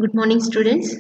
Good morning, students.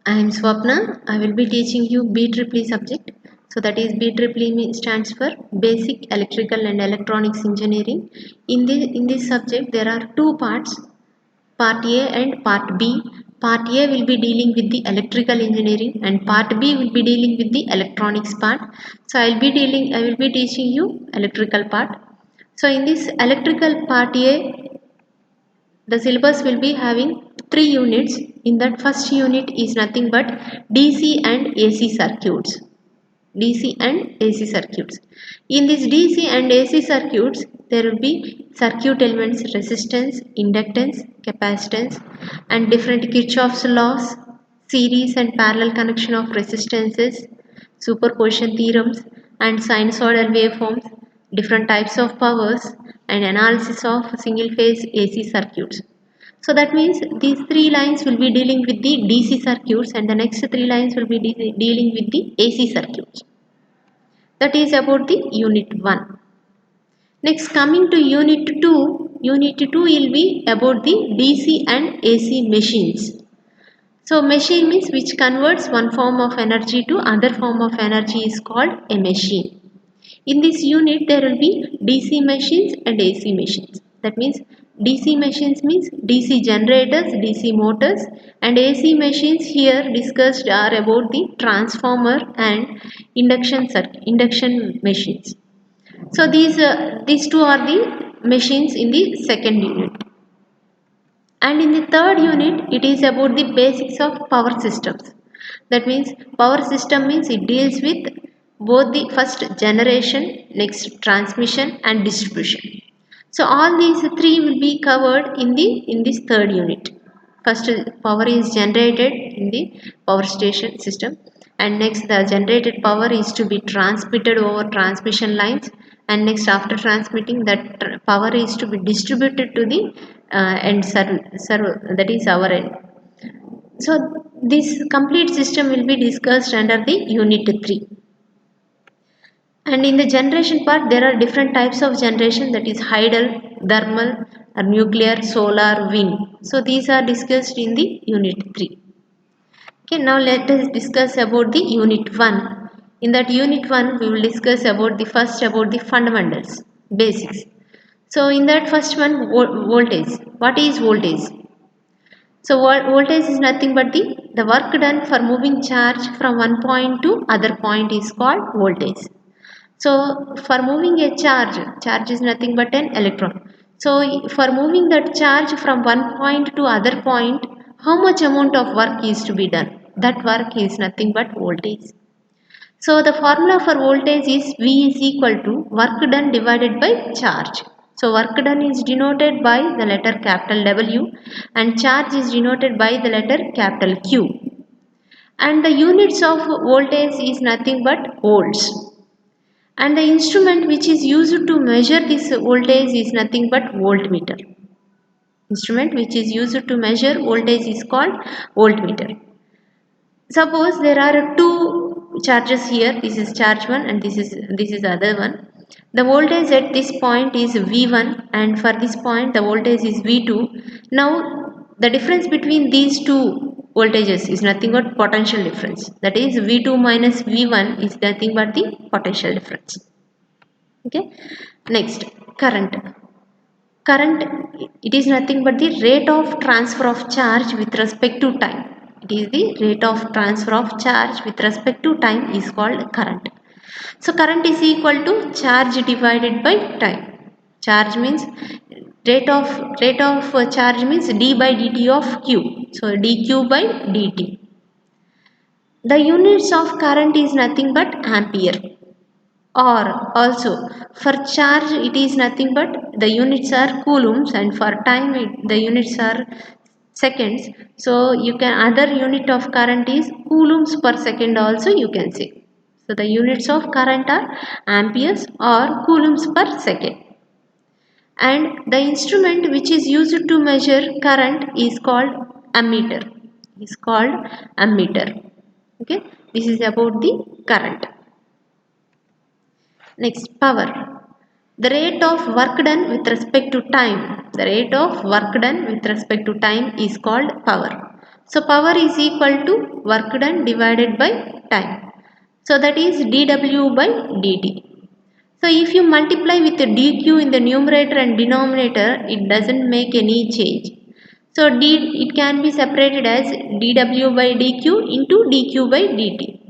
I am Swapna. I will be teaching you BEEE subject. So that is BEEE stands for Basic Electrical and Electronics Engineering. In this subject there are two parts, Part A and Part B. Part A will be dealing with the electrical engineering and Part B will be dealing with the electronics part. So I will be teaching you electrical part. So in this electrical part A, the syllabus will be having 3 units. In that first unit is nothing but DC and AC circuits. DC and AC circuits. In this DC and AC circuits, there will be circuit elements, resistance, inductance, capacitance, and different Kirchhoff's laws, series and parallel connection of resistances, superposition theorems, and sinusoidal waveforms, different types of powers, and analysis of single phase AC circuits. So that means these three lines will be dealing with the DC circuits and the next three lines will be dealing with the AC circuits. That is about the unit 1. Next, coming to unit 2, unit 2 will be about the DC and AC machines. So machine means which converts one form of energy to other form of energy is called a machine. In this unit there will be DC machines and AC machines. That means DC machines means DC generators, DC motors, and AC machines here discussed are about the transformer and induction machines. So these two are the machines in the second unit. And in the third unit, it is about the basics of power systems. That means power system means it deals with both the first generation, next transmission and distribution. So all these three will be covered in this third unit. First power is generated in the power station system, and next the generated power is to be transmitted over transmission lines, and next after transmitting that power is to be distributed to the end server, that is our end. So this complete system will be discussed under the unit 3. And in the generation part, there are different types of generation, that is hydel, thermal, nuclear, solar, wind. So these are discussed in the unit 3. Okay, now let us discuss about the unit 1. In that unit 1, we will discuss about the first about the fundamentals, basics. So in that first one, voltage. What is voltage? So voltage is nothing but the work done for moving charge from one point to other point is called voltage. So for moving a charge is nothing but an electron. So for moving that charge from one point to other point, how much amount of work is to be done? That work is nothing but voltage. So the formula for voltage is V is equal to work done divided by charge. So work done is denoted by the letter capital W and charge is denoted by the letter capital Q. And the units of voltage is nothing but volts. And the instrument which is used to measure this voltage is nothing but voltmeter. Instrument which is used to measure voltage is called voltmeter. Suppose there are two charges here. This is charge 1 and this is the other one. The voltage at this point is V1 and for this point the voltage is V2. Now the difference between these two voltages is nothing but potential difference. That is V2 minus V1 is nothing but the potential difference. Okay. Next, current. Current, it is nothing but the rate of transfer of charge with respect to time. It is the rate of transfer of charge with respect to time is called current. So current is equal to charge divided by time. Charge means rate of charge means d by dt of q. So dq by dt. The units of current is nothing but ampere. Or also for charge it is nothing but the units are coulombs and for time the units are seconds. So you can other unit of current is coulombs per second also you can say. So the units of current are amperes or coulombs per second. And the instrument which is used to measure current is called ammeter. Is called ammeter. Okay, this is about the current. Next, power. The rate of work done with respect to time. The rate of work done with respect to time is called power. So power is equal to work done divided by time. So that is dW by dt. So if you multiply with the dq in the numerator and denominator, it doesn't make any change. So it can be separated as dW by dq into dq by dt.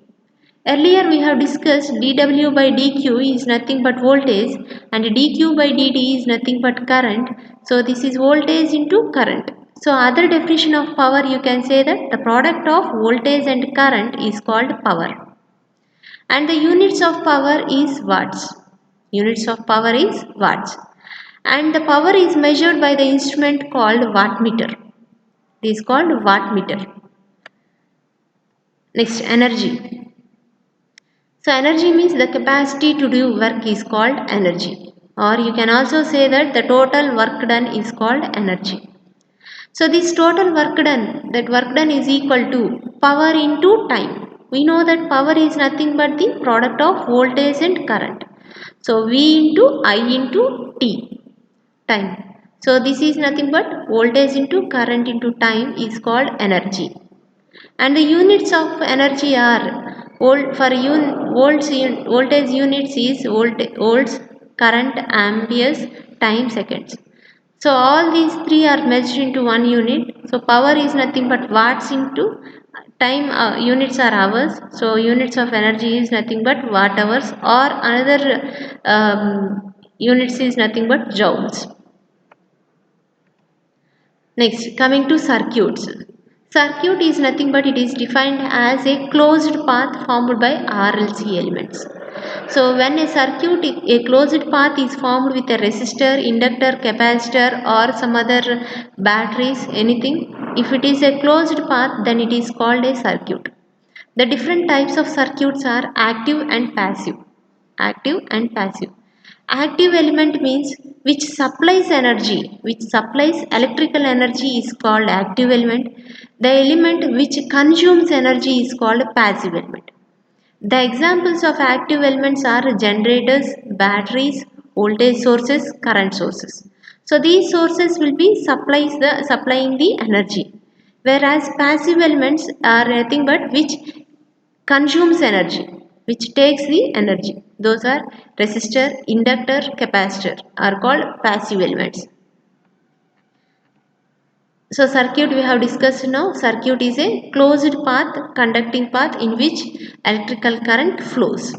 Earlier we have discussed dW by dq is nothing but voltage and dq by dt is nothing but current. So this is voltage into current. So other definition of power, you can say that the product of voltage and current is called power. And the units of power is watts. Units of power is watts. And the power is measured by the instrument called wattmeter. It is called wattmeter. Next, energy. So energy means the capacity to do work is called energy. Or you can also say that the total work done is called energy. So this total work done is equal to power into time. We know that power is nothing but the product of voltage and current. So V into I into T, time. So this is nothing but voltage into current into time is called energy. And the units of energy are voltage units is volts, current, amperes, time, seconds. So all these three are merged into one unit. So power is nothing but watts into time, units are hours. So units of energy is nothing but watt hours, or another units is nothing but joules. Next, coming to circuits. Circuit is nothing but it is defined as a closed path formed by RLC elements. So when a closed path is formed with a resistor, inductor, capacitor or some other batteries, anything, if it is a closed path, then it is called a circuit. The different types of circuits are active and passive. Active and passive. Active element means which supplies energy, which supplies electrical energy is called active element. The element which consumes energy is called passive element. The examples of active elements are generators, batteries, voltage sources, current sources. So these sources will be supplying the energy. Whereas passive elements are nothing but which consumes energy, which takes the energy. Those are resistor, inductor, capacitor are called passive elements. So circuit we have discussed now. Circuit is a closed path, conducting path in which electrical current flows.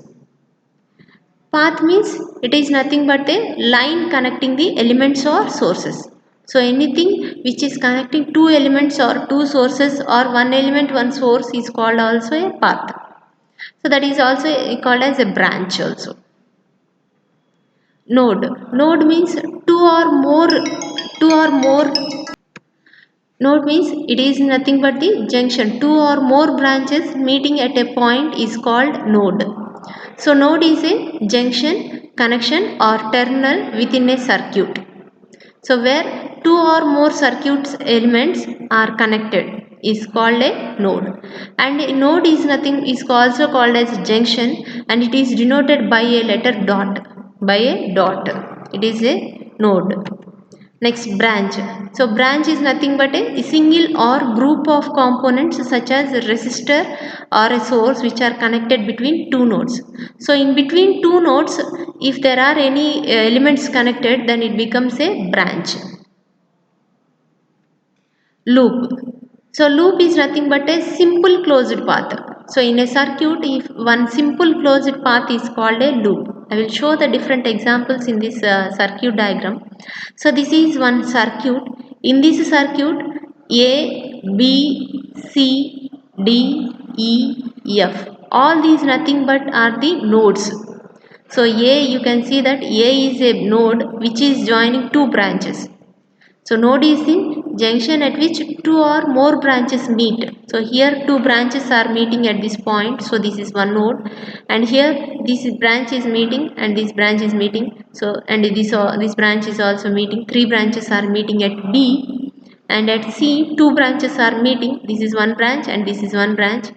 Path means it is nothing but a line connecting the elements or sources. So anything which is connecting two elements or two sources or one element, one source is called also a path. So that is also called as a branch also. Node. Node means two or more. Node means it is nothing but the junction. Two or more branches meeting at a point is called node. So node is a junction, connection or terminal within a circuit. So where two or more circuits elements are connected is called a node. And a node is nothing is also called as junction, and it is denoted by a letter dot. By a dot. It is a node. Next, branch. So branch is nothing but a single or group of components such as a resistor or a source which are connected between two nodes. So in between two nodes, if there are any elements connected, then it becomes a branch. Loop. So loop is nothing but a simple closed path. So in a circuit, if one simple closed path is called a loop. I will show the different examples in this circuit diagram. So this is one circuit. In this circuit, A, B, C, D, E, F. All these nothing but are the nodes. So A, you can see that A is a node which is joining two branches. So node is the junction at which two or more branches meet. So here two branches are meeting at this point. So this is one node, and here this branch is meeting and this branch is meeting. So and this branch is also meeting. Three branches are meeting at D, and at C two branches are meeting. This is one branch and this is one branch.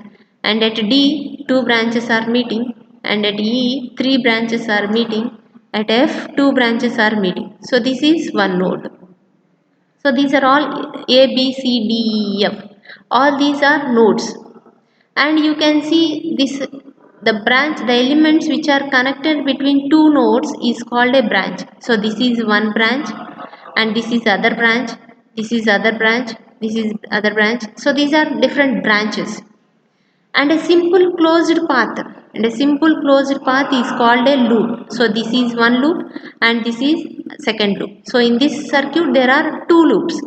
And at D two branches are meeting, and at E three branches are meeting. At F two branches are meeting. So this is one node. So these are all A, B, C, D, E, F. All these are nodes. And you can see this, the elements which are connected between two nodes is called a branch. So this is one branch, and this is other branch, this is other branch, this is other branch. So these are different branches. And a simple closed path, and a simple closed path is called a loop. So this is one loop and this is second loop. So in this circuit there are two loops.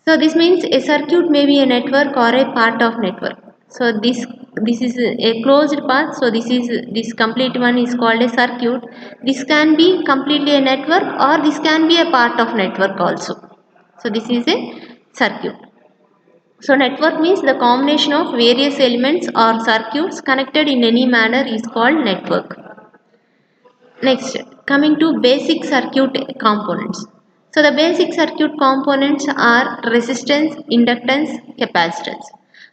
So this means a circuit may be a network or a part of network. So this is a closed path. So this complete one is called a circuit. This can be completely a network or this can be a part of network also. So this is a circuit. So network means the combination of various elements or circuits connected in any manner is called network. Next, coming to basic circuit components. So the basic circuit components are resistance, inductance, capacitance.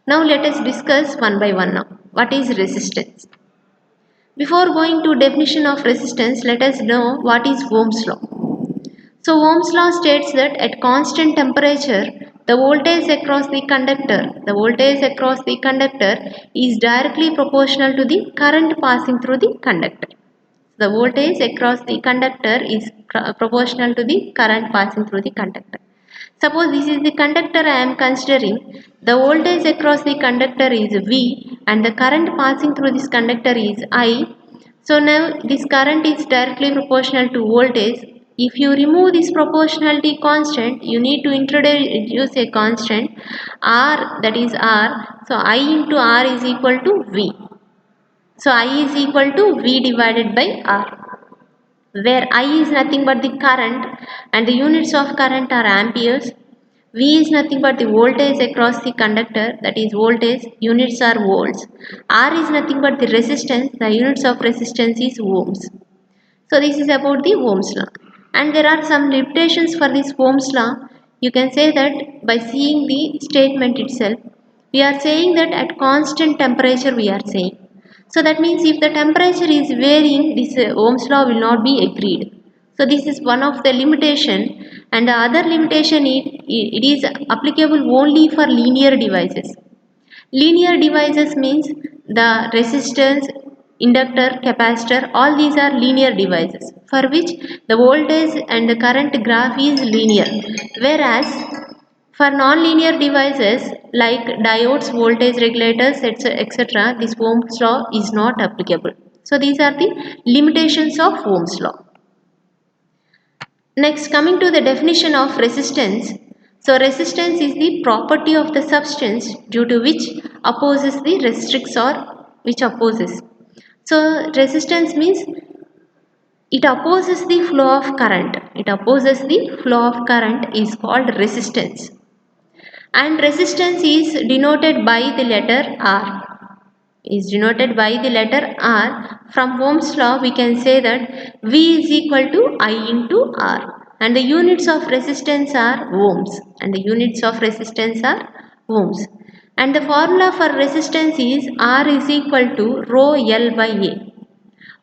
Now let us discuss one by one now. What is resistance? Before going to definition of resistance, let us know what is Ohm's law. So Ohm's law states that at constant temperature, the voltage across the conductor is directly proportional to the current passing through the conductor. The voltage across the conductor is proportional to the current passing through the conductor. Suppose this is the conductor I am considering. The voltage across the conductor is V and the current passing through this conductor is I. So now this current is directly proportional to voltage. If you remove this proportionality constant, you need to introduce a constant R, that is R. So I into R is equal to V. So I is equal to V divided by R, where I is nothing but the current and the units of current are amperes. V is nothing but the voltage across the conductor, that is voltage, units are volts. R is nothing but the resistance, the units of resistance is ohms. So this is about the Ohm's law. And there are some limitations for this Ohm's law. You can say that by seeing the statement itself, we are saying that at constant temperature we are saying. So that means if the temperature is varying, this Ohm's law will not be agreed. So this is one of the limitation, and the other limitation it is applicable only for linear devices. Linear devices means the resistance, inductor, capacitor, all these are linear devices for which the voltage and the current graph is linear. Whereas for non-linear devices like diodes, voltage regulators, etc., this Ohm's law is not applicable. So these are the limitations of Ohm's law. Next, coming to the definition of resistance. So resistance is the property of the substance due to which opposes the restricts or which opposes. So resistance means it opposes the flow of current. It opposes the flow of current is called resistance. And resistance is denoted by the letter R. Is denoted by the letter R. From Ohm's law we can say that V is equal to I into R, and the units of resistance are ohms, and the units of resistance are ohms, and the formula for resistance is R is equal to rho L by A.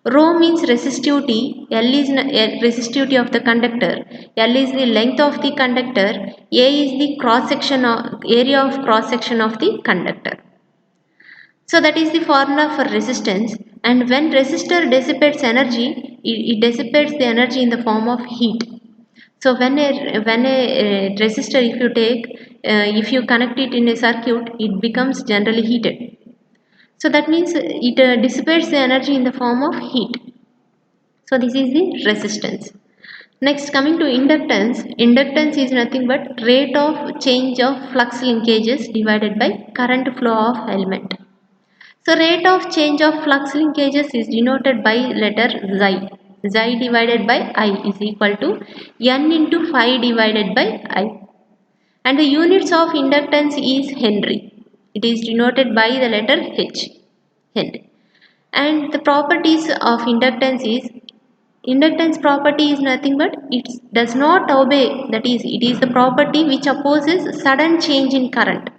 Rho means resistivity, L is resistivity of the conductor, L is the length of the conductor, A is the cross section of area of cross section of the conductor. So that is the formula for resistance, and when resistor dissipates energy, it dissipates the energy in the form of heat. So when a resistor, if you take, if you connect it in a circuit, it becomes generally heated. So that means it dissipates the energy in the form of heat. So this is the resistance. Next, coming to inductance. Inductance is nothing but rate of change of flux linkages divided by current flow of element. So rate of change of flux linkages is denoted by letter Xi. Xi divided by I is equal to N into phi divided by I. And the units of inductance is Henry. It is denoted by the letter H. Henry. And the properties of inductance property is nothing but it does not obey, that is, it is the property which opposes sudden change in current.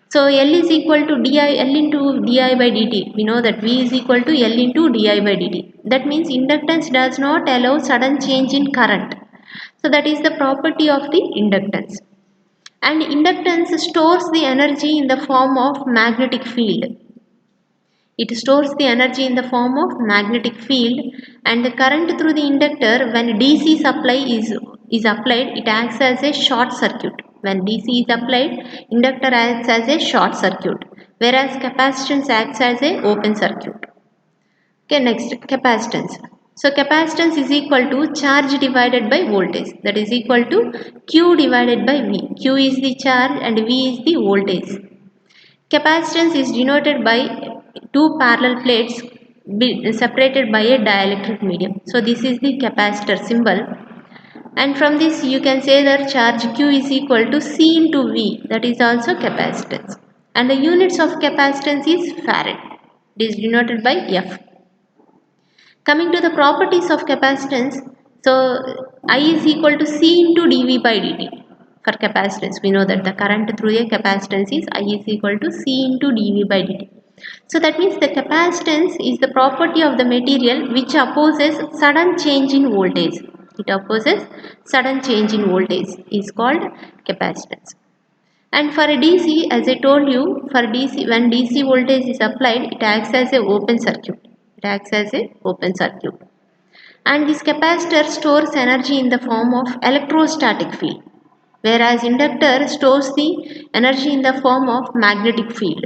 So L is equal to L into di by dt. We know that V is equal to L into di by dt. That means inductance does not allow sudden change in current. So that is the property of the inductance. And inductance stores the energy in the form of magnetic field. It stores the energy in the form of magnetic field, and the current through the inductor when DC supply is applied, it acts as a short circuit. When DC is applied, inductor acts as a short circuit, whereas capacitance acts as a open circuit. Okay, next capacitance. So capacitance is equal to charge divided by voltage, that is equal to Q divided by V. Q is the charge and V is the voltage. Capacitance is denoted by two parallel plates separated by a dielectric medium. So this is the capacitor symbol, and from this you can say that charge Q is equal to C into V, that is also capacitance, and the units of capacitance is farad. It is denoted by F. Coming to the properties of capacitance, so I is equal to C into dV by dt. For capacitance, we know that the current through a capacitance is I is equal to C into dV by dt. So that means the capacitance is the property of the material which opposes sudden change in voltage. It opposes sudden change in voltage is called capacitance. And for a DC, as I told you, for DC, when DC voltage is applied, it acts as an open circuit. It acts as an open circuit. And this capacitor stores energy in the form of electrostatic field, whereas inductor stores the energy in the form of magnetic field.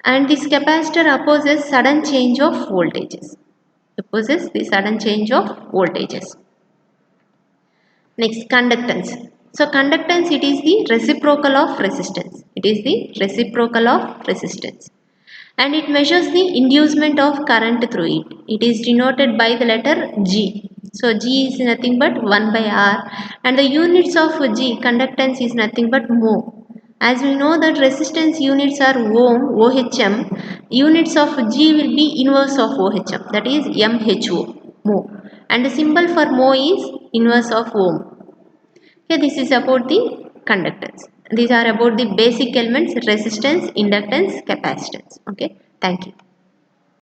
And this capacitor opposes sudden change of voltages. Opposes the sudden change of voltages. Next, conductance. So conductance, it is the reciprocal of resistance. It is the reciprocal of resistance. And it measures the inducement of current through it. It is denoted by the letter G. So G is nothing but 1 by R, and the units of G, conductance, is nothing but mho. As we know that resistance units are ohm, OHM, units of G will be inverse of OHM, that is MHO, mho. And the symbol for mho is inverse of ohm. Okay, this is about the conductance. These are about the basic elements: resistance, inductance, capacitance. Okay, thank you.